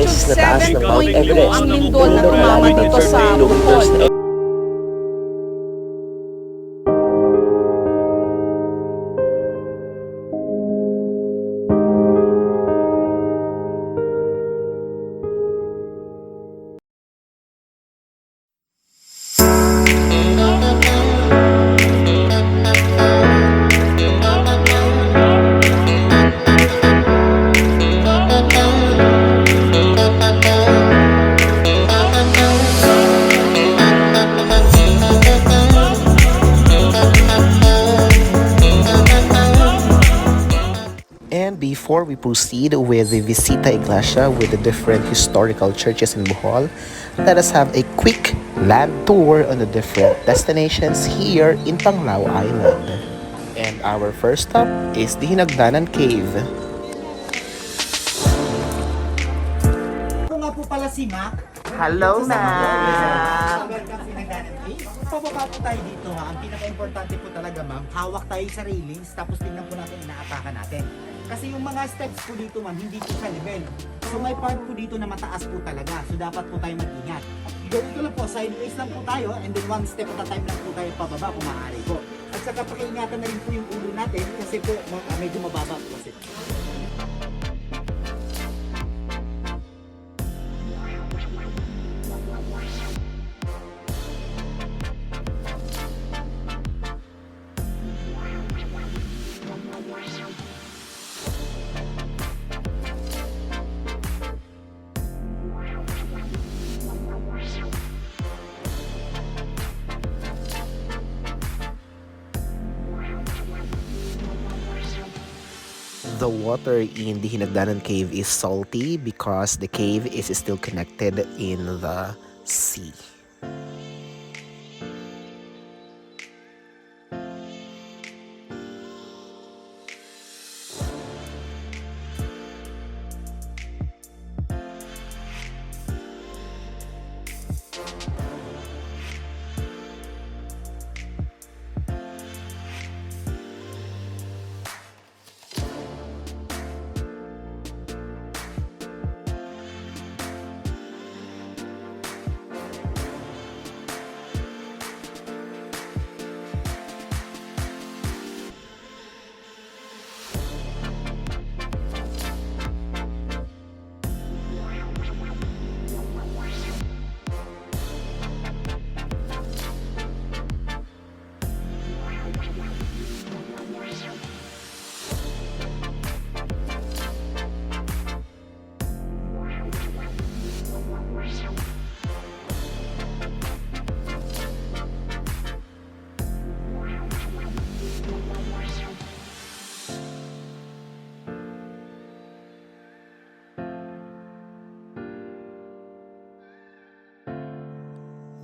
beses na taas ng Mount 7.2 Everest. ang lindol na Nung tumama malalim dito ang sa kilometers Bohol. na And before we proceed with the Visita Iglesia with the different historical churches in Bohol, let us have a quick land tour on the different destinations here in Panglao Island. And our first stop is the Hinagdanan Cave. Ako nga po pala si Mac. Hello, Mac! Welcome sa Hinagdanan Cave. Pababa po tayo dito ha. Ang pinaka-importante po talaga ma'am, hawak tayo sa railings tapos tingnan po natin inaatakan natin. Kasi yung mga steps po dito ma'am, hindi po sa level. So may part po dito na mataas po talaga. So dapat po tayo mag-ingat. Ganito lang po, sideways lang po tayo and then one step at a time lang po tayo pababa kung maaari po. At saka pakiingatan na rin po yung ulo natin kasi po medyo mababa po kasi. The water in the Hinagdanan Cave is salty because the cave is still connected in the sea.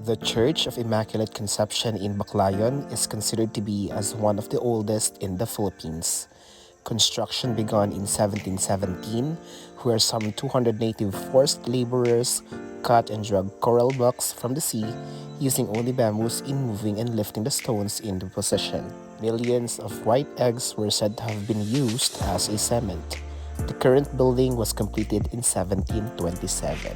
The Church of Immaculate Conception in Baclayon is considered to be as one of the oldest in the Philippines. Construction began in 1717, where some 200 native forced laborers cut and drug coral blocks from the sea, using only bamboos in moving and lifting the stones into position. Millions of white eggs were said to have been used as a cement. The current building was completed in 1727.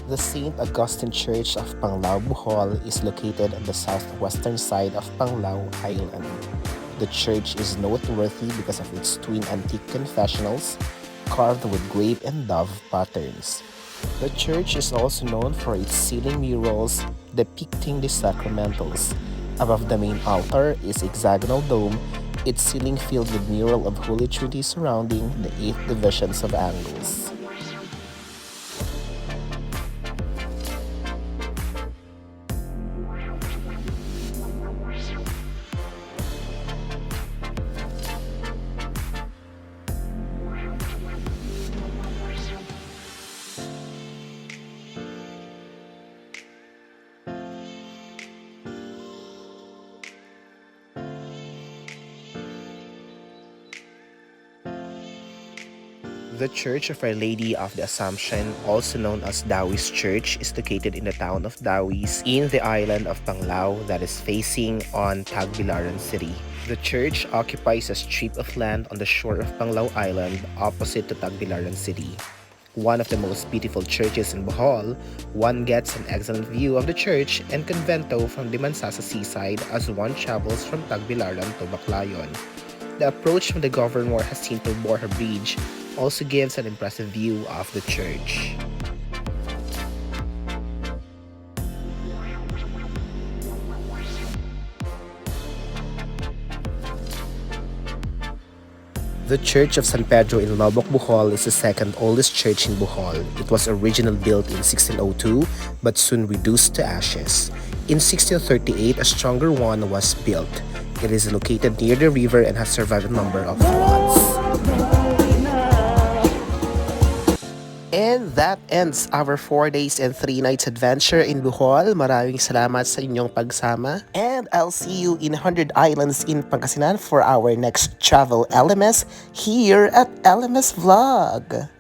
The St. Augustine Church of Panglao, Bohol is located on the southwestern side of Panglao Island. The church is noteworthy because of its twin antique confessionals carved with grape and dove patterns. The church is also known for its ceiling murals depicting the sacramentals. Above the main altar is a hexagonal dome, its ceiling filled with mural of Holy Trinity surrounding the 8 divisions of angles. The Church of Our Lady of the Assumption, also known as Taoist Church, is located in the town of Taoist in the island of Panglao that is facing on Tagbilaran City. The church occupies a strip of land on the shore of Panglao Island opposite to Tagbilaran City. One of the most beautiful churches in Bohol, one gets an excellent view of the church and convento from the Mansasa seaside as one travels from Tagbilaran to Baclayon. The approach from the Governor Jacinto Borja Bridge also gives an impressive view of the church. The Church of San Pedro in Lobuchal is the second oldest church in Bohol. It was originally built in 1602 but soon reduced to ashes. In 1638, a stronger one was built. It is located near the river and has survived a number of floods. And that ends our 4 days and 3 nights adventure in Bohol. Maraming salamat sa inyong pagsama. And I'll see you in 100 Islands in Pangasinan for our next travel LMS here at LMS Vlog.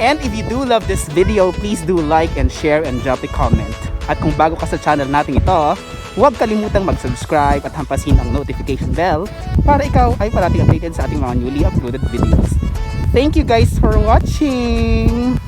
And if you do love this video, please do like and share and drop a comment. At kung bago ka sa channel natin ito, huwag kalimutang mag-subscribe at hampasin ang notification bell para ikaw ay parating updated sa ating mga newly uploaded videos. Thank you guys for watching!